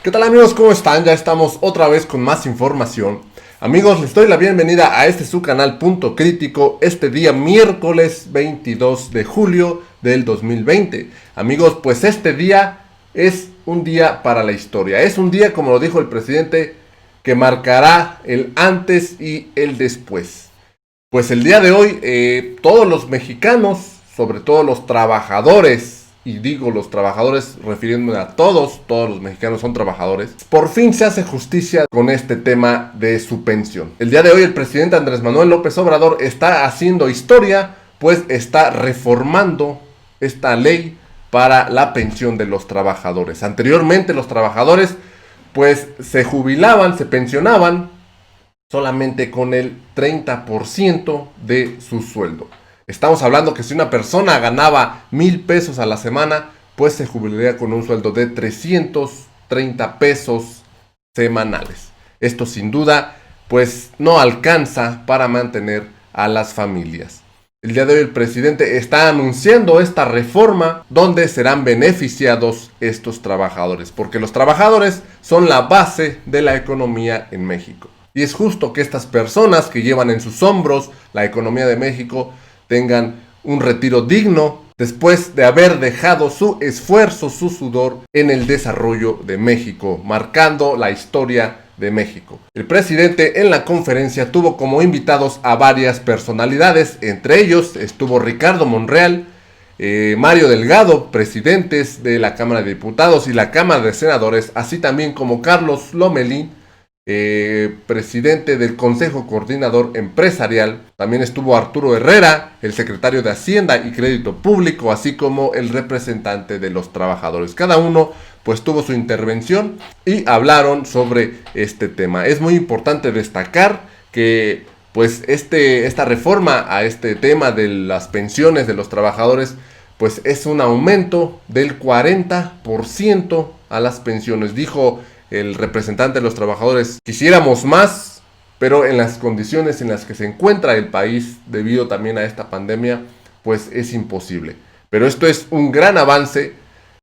¿Qué tal amigos? ¿Cómo están? Ya estamos otra vez con más información. Amigos, les doy la bienvenida a este su canal Punto Crítico, este día miércoles 22 de julio del 2020. Amigos, pues este día es un día para la historia. Es un día, como lo dijo el presidente, que marcará el antes y el después. Pues el día de hoy, todos los mexicanos, sobre todo los trabajadores, y digo los trabajadores refiriéndome a todos los mexicanos son trabajadores, por fin se hace justicia con este tema de su pensión. El día de hoy el presidente Andrés Manuel López Obrador está haciendo historia, pues está reformando esta ley para la pensión de los trabajadores. Anteriormente los trabajadores pues se jubilaban, se pensionaban solamente con el 30% de su sueldo. Estamos hablando que si una persona ganaba 1,000 pesos a la semana, pues se jubilaría con un sueldo de 330 pesos semanales. Esto sin duda, pues no alcanza para mantener a las familias. El día de hoy el presidente está anunciando esta reforma donde serán beneficiados estos trabajadores, porque los trabajadores son la base de la economía en México. Y es justo que estas personas que llevan en sus hombros la economía de México tengan un retiro digno después de haber dejado su esfuerzo, su sudor en el desarrollo de México, marcando la historia de México. El presidente en la conferencia tuvo como invitados a varias personalidades, entre ellos estuvo Ricardo Monreal, Mario Delgado, presidentes de la Cámara de Diputados y la Cámara de Senadores, así también como Carlos Lomelí, presidente del Consejo Coordinador Empresarial. También estuvo Arturo Herrera, el secretario de Hacienda y Crédito Público, así como el representante de los trabajadores. Cada uno pues tuvo su intervención y hablaron sobre este tema. Es muy importante destacar que pues esta reforma a este tema de las pensiones de los trabajadores pues es un aumento del 40% a las pensiones. Dijo el representante de los trabajadores: quisiéramos más, pero en las condiciones en las que se encuentra el país debido también a esta pandemia, pues es imposible. Pero esto es un gran avance,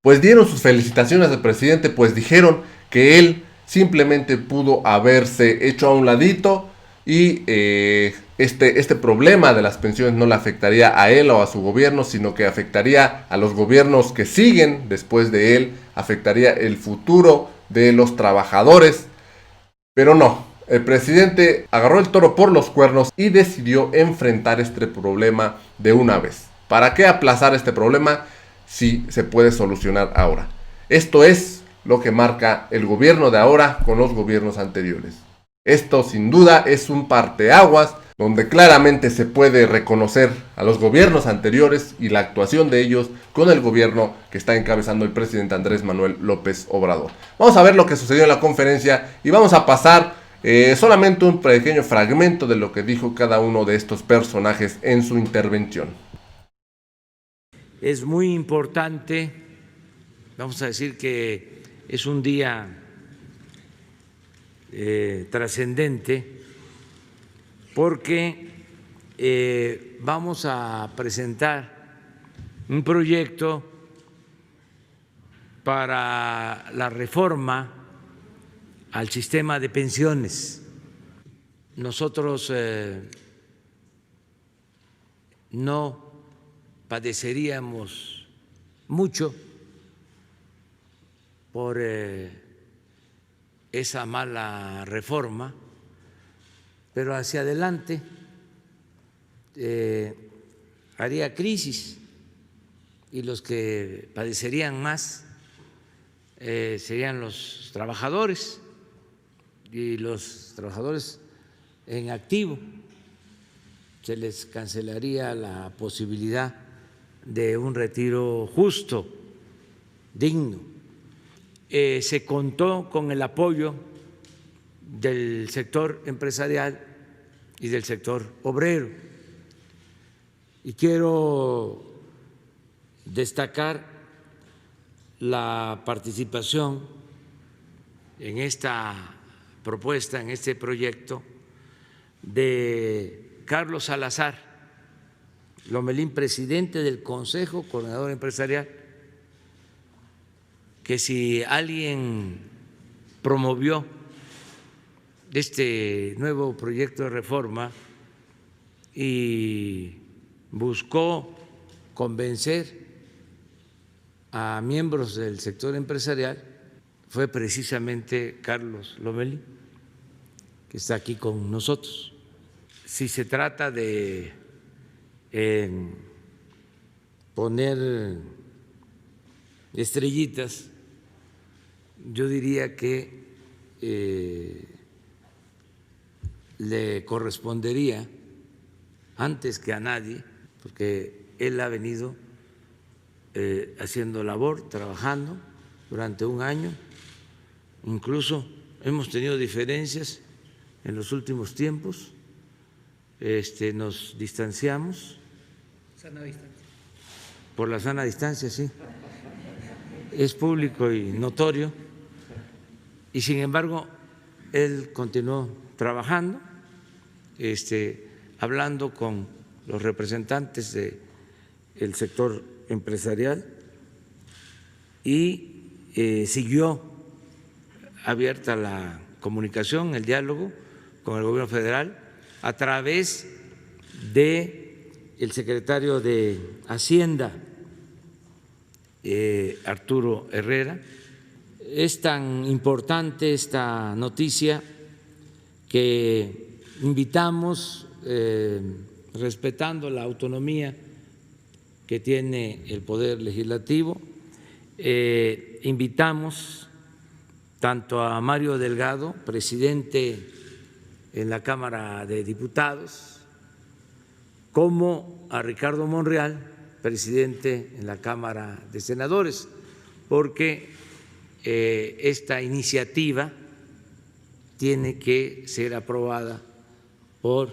pues dieron sus felicitaciones al presidente, pues dijeron que él simplemente pudo haberse hecho a un ladito y este problema de las pensiones no le afectaría a él o a su gobierno, sino que afectaría a los gobiernos que siguen después de él, afectaría el futuro de los trabajadores. Pero no, el presidente agarró el toro por los cuernos y decidió enfrentar este problema de una vez. ¿Para qué aplazar este problema si se puede solucionar ahora? Esto es lo que marca el gobierno de ahora con los gobiernos anteriores. Esto sin duda es un parteaguas donde claramente se puede reconocer a los gobiernos anteriores y la actuación de ellos con el gobierno que está encabezando el presidente Andrés Manuel López Obrador. Vamos a ver lo que sucedió en la conferencia y vamos a pasar solamente un pequeño fragmento de lo que dijo cada uno de estos personajes en su intervención. Es muy importante, vamos a decir que es un día trascendente, porque vamos a presentar un proyecto para la reforma al sistema de pensiones. Nosotros no padeceríamos mucho por esa mala reforma, pero hacia adelante haría crisis y los que padecerían más serían los trabajadores y los trabajadores en activo. Se les cancelaría la posibilidad de un retiro justo, digno. Se contó con el apoyo del sector empresarial y del sector obrero. Y quiero destacar la participación en esta propuesta, en este proyecto, de Carlos Salazar Lomelín, presidente del Consejo Coordinador Empresarial, que si alguien promovió este nuevo proyecto de reforma y buscó convencer a miembros del sector empresarial fue precisamente Carlos Lomelí, que está aquí con nosotros. Si se trata de poner estrellitas, yo diría que le correspondería antes que a nadie, porque él ha venido haciendo labor, trabajando durante un año, incluso hemos tenido diferencias en los últimos tiempos, nos distanciamos. Sana distancia. Por la sana distancia, sí. Es público y notorio, y sin embargo él continuó trabajando, hablando con los representantes del sector empresarial y siguió abierta la comunicación, el diálogo con el gobierno federal a través del secretario de Hacienda, Arturo Herrera. Es tan importante esta noticia que invitamos, respetando la autonomía que tiene el Poder Legislativo, invitamos tanto a Mario Delgado, presidente en la Cámara de Diputados, como a Ricardo Monreal, presidente en la Cámara de Senadores, porque esta iniciativa tiene que ser aprobada por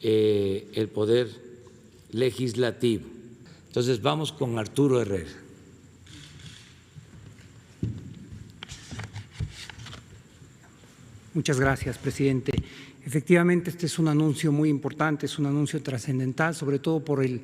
el Poder Legislativo. Entonces vamos con Arturo Herrera. Muchas gracias, presidente. Efectivamente, este es un anuncio muy importante, es un anuncio trascendental, sobre todo por el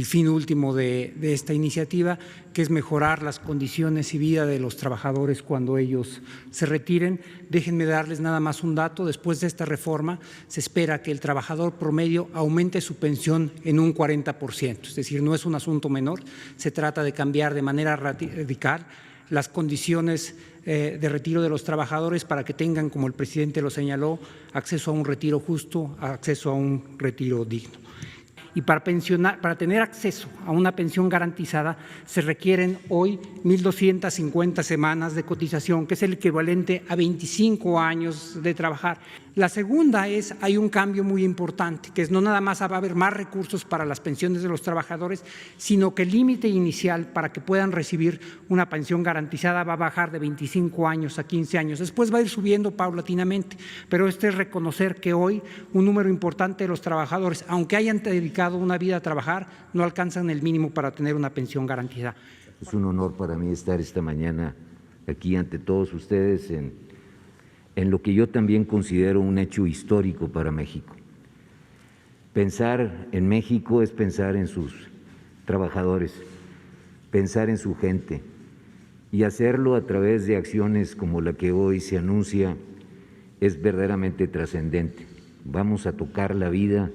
fin último de esta iniciativa, que es mejorar las condiciones y vida de los trabajadores cuando ellos se retiren. Déjenme darles nada más un dato. Después de esta reforma, se espera que el trabajador promedio aumente su pensión en un 40%, es decir, no es un asunto menor, se trata de cambiar de manera radical las condiciones de retiro de los trabajadores para que tengan, como el presidente lo señaló, acceso a un retiro justo, acceso a un retiro digno. Y para tener acceso a una pensión garantizada se requieren hoy 1.250 semanas de cotización, que es el equivalente a 25 años de trabajar. La segunda es, hay un cambio muy importante, que es no nada más va a haber más recursos para las pensiones de los trabajadores, sino que el límite inicial para que puedan recibir una pensión garantizada va a bajar de 25 años a 15 años. Después va a ir subiendo paulatinamente, pero este es reconocer que hoy un número importante de los trabajadores, aunque hayan dedicado una vida a trabajar, no alcanzan el mínimo para tener una pensión garantizada. Es un honor para mí estar esta mañana aquí ante todos ustedes en lo que yo también considero un hecho histórico para México. Pensar en México es pensar en sus trabajadores, pensar en su gente y hacerlo a través de acciones como la que hoy se anuncia es verdaderamente trascendente. Vamos a tocar la vida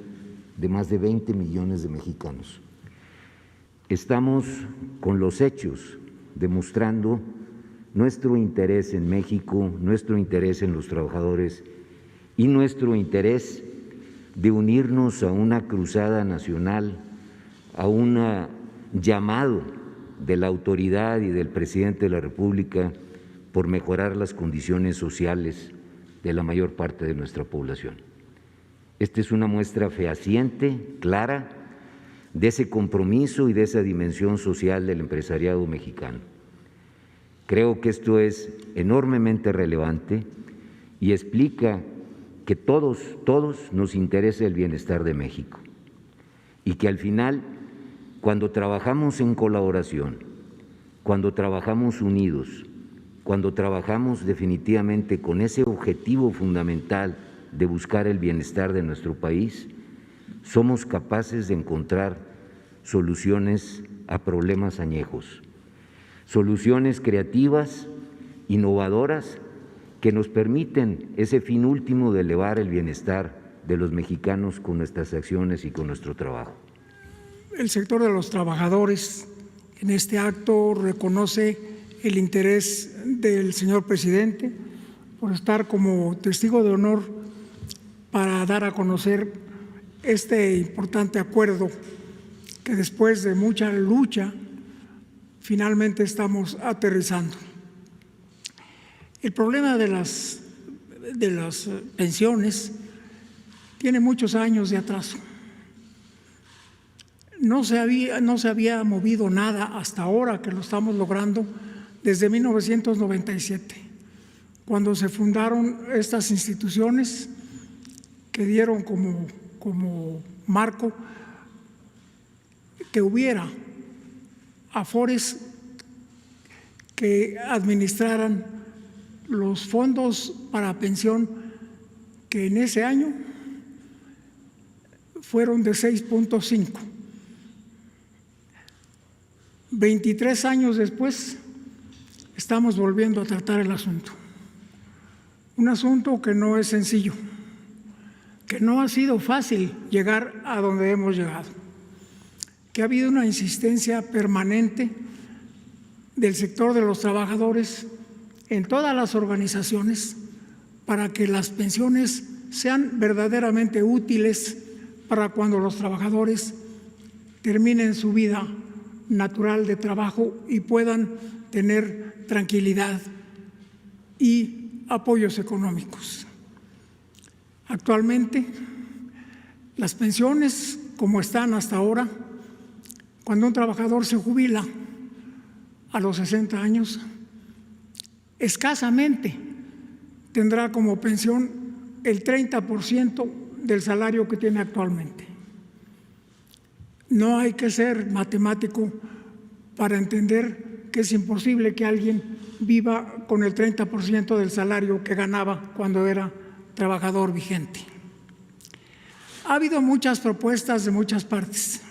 de más de 20 millones de mexicanos. Estamos con los hechos demostrando nuestro interés en México, nuestro interés en los trabajadores y nuestro interés de unirnos a una cruzada nacional, a un llamado de la autoridad y del presidente de la República por mejorar las condiciones sociales de la mayor parte de nuestra población. Esta es una muestra fehaciente, clara, de ese compromiso y de esa dimensión social del empresariado mexicano. Creo que esto es enormemente relevante y explica que todos nos interesa el bienestar de México y que al final, cuando trabajamos en colaboración, cuando trabajamos unidos, cuando trabajamos definitivamente con ese objetivo fundamental de buscar el bienestar de nuestro país, somos capaces de encontrar soluciones a problemas añejos, soluciones creativas, innovadoras que nos permiten ese fin último de elevar el bienestar de los mexicanos con nuestras acciones y con nuestro trabajo. El sector de los trabajadores en este acto reconoce el interés del señor presidente por estar como testigo de honor para dar a conocer este importante acuerdo que después de mucha lucha finalmente estamos aterrizando. El problema de las pensiones tiene muchos años de atraso. No se había movido nada hasta ahora que lo estamos logrando desde 1997, cuando se fundaron estas instituciones que dieron como marco que hubiera afores que administraran los fondos para pensión, que en ese año fueron de 6.5. 23 años después estamos volviendo a tratar el asunto. Un asunto que no es sencillo, que no ha sido fácil llegar a donde hemos llegado, que ha habido una insistencia permanente del sector de los trabajadores en todas las organizaciones para que las pensiones sean verdaderamente útiles para cuando los trabajadores terminen su vida natural de trabajo y puedan tener tranquilidad y apoyos económicos. Actualmente, las pensiones, como están hasta ahora, cuando un trabajador se jubila a los 60 años, escasamente tendrá como pensión el 30% del salario que tiene actualmente. No hay que ser matemático para entender que es imposible que alguien viva con el 30% del salario que ganaba cuando era trabajador vigente. Ha habido muchas propuestas de muchas partes,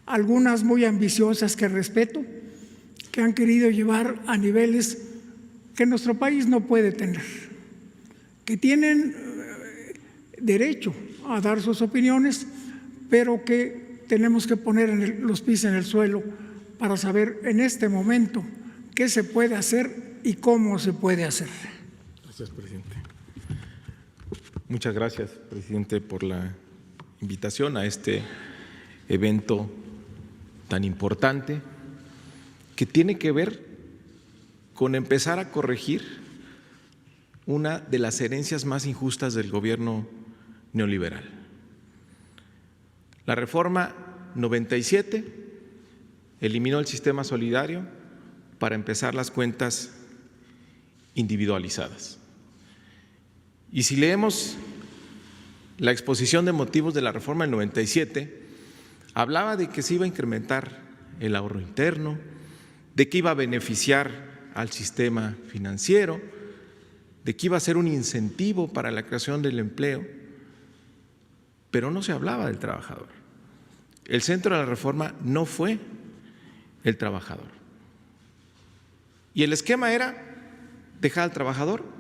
algunas muy ambiciosas que respeto, que han querido llevar a niveles que nuestro país no puede tener, que tienen derecho a dar sus opiniones, pero que tenemos que poner los pies en el suelo para saber en este momento qué se puede hacer y cómo se puede hacer. Gracias, presidente. Muchas gracias, presidente, por la invitación a este evento tan importante que tiene que ver con empezar a corregir una de las herencias más injustas del gobierno neoliberal. La reforma 97 eliminó el sistema solidario para empezar las cuentas individualizadas. Y si leemos la exposición de motivos de la reforma del 97, hablaba de que se iba a incrementar el ahorro interno, de que iba a beneficiar al sistema financiero, de que iba a ser un incentivo para la creación del empleo, pero no se hablaba del trabajador. El centro de la reforma no fue el trabajador. Y el esquema era dejar al trabajador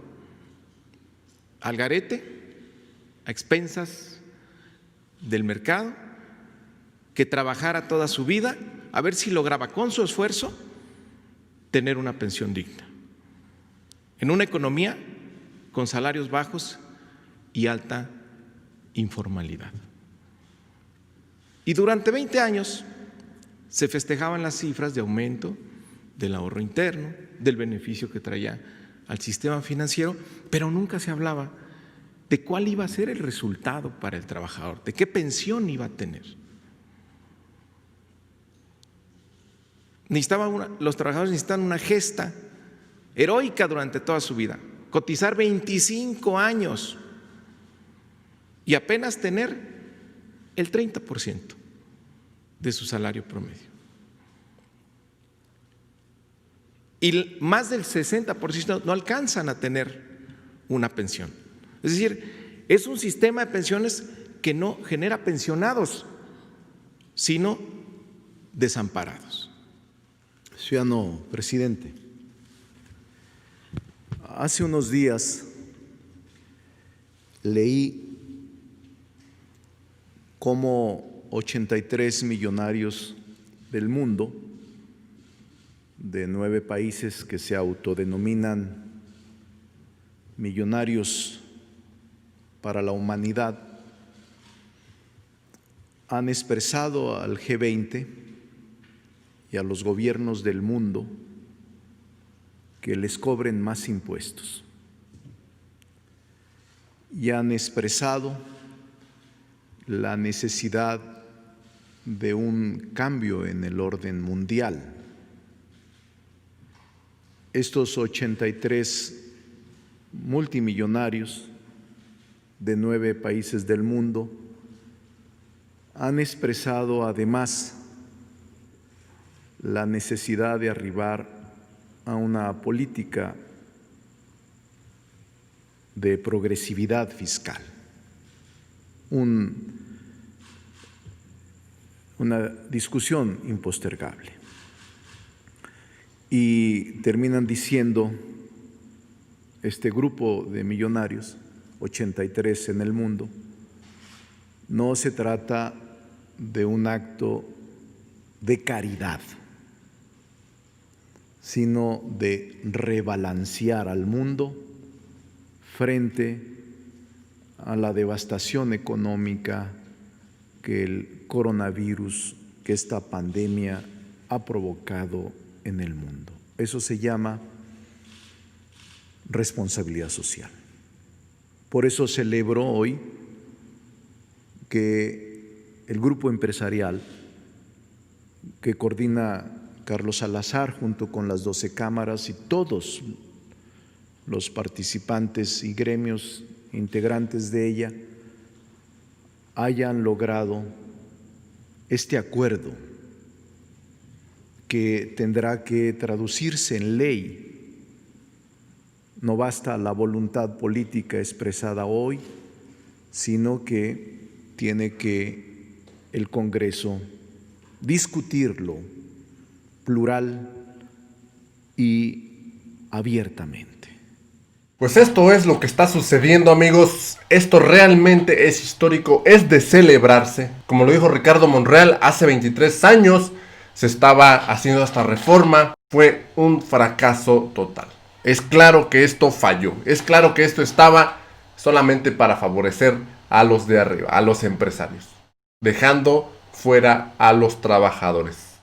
al garete, a expensas del mercado, que trabajara toda su vida, a ver si lograba con su esfuerzo tener una pensión digna, en una economía con salarios bajos y alta informalidad. Y durante 20 años se festejaban las cifras de aumento del ahorro interno, del beneficio que traía al sistema financiero, pero nunca se hablaba de cuál iba a ser el resultado para el trabajador, de qué pensión iba a tener. Los trabajadores necesitan una gesta heroica durante toda su vida, cotizar 25 años y apenas tener el 30% de su salario promedio. Y más del 60% no alcanzan a tener una pensión. Es decir, es un sistema de pensiones que no genera pensionados, sino desamparados. Ciudadano presidente, Hace unos días leí cómo 83 millonarios del mundo, de 9 países que se autodenominan millonarios para la humanidad, han expresado al G20 y a los gobiernos del mundo que les cobren más impuestos. Y han expresado la necesidad de un cambio en el orden mundial. Estos 83 multimillonarios de 9 países del mundo han expresado además la necesidad de arribar a una política de progresividad fiscal, una discusión impostergable. Y terminan diciendo este grupo de millonarios, 83 en el mundo, no se trata de un acto de caridad, sino de rebalancear al mundo frente a la devastación económica que el coronavirus, que esta pandemia ha provocado en el mundo. Eso se llama responsabilidad social. Por eso celebro hoy que el grupo empresarial que coordina Carlos Salazar junto con las 12 cámaras y todos los participantes y gremios integrantes de ella hayan logrado este acuerdo que tendrá que traducirse en ley. No basta la voluntad política expresada hoy, sino que tiene que el Congreso discutirlo plural y abiertamente. Pues esto es lo que está sucediendo, amigos. Esto realmente es histórico, es de celebrarse. Como lo dijo Ricardo Monreal, hace 23 años se estaba haciendo esta reforma. Fue un fracaso total. Es claro que esto falló. Es claro que esto estaba solamente para favorecer a los de arriba, a los empresarios, dejando fuera a los trabajadores.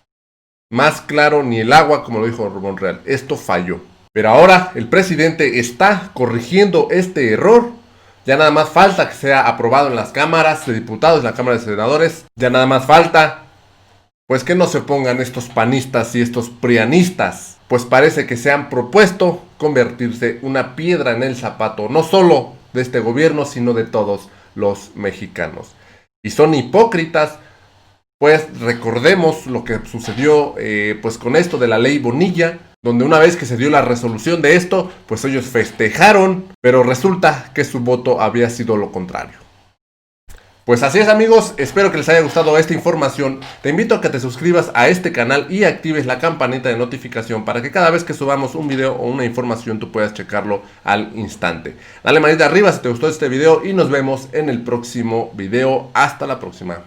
Más claro ni el agua, como lo dijo Monreal. Esto falló. Pero ahora el presidente está corrigiendo este error. Ya nada más falta que sea aprobado en las cámaras de diputados, en la Cámara de Senadores. Ya nada más falta, pues, que no se pongan estos panistas y estos prianistas. Pues parece que se han propuesto convertirse una piedra en el zapato, no solo de este gobierno, sino de todos los mexicanos. Y son hipócritas. Pues recordemos lo que sucedió pues con esto de la ley Bonilla, donde una vez que se dio la resolución de esto, pues ellos festejaron, pero resulta que su voto había sido lo contrario. Pues así es, amigos, espero que les haya gustado esta información. Te invito a que te suscribas a este canal y actives la campanita de notificación para que cada vez que subamos un video o una información tú puedas checarlo al instante. Dale manita arriba si te gustó este video y nos vemos en el próximo video. Hasta la próxima.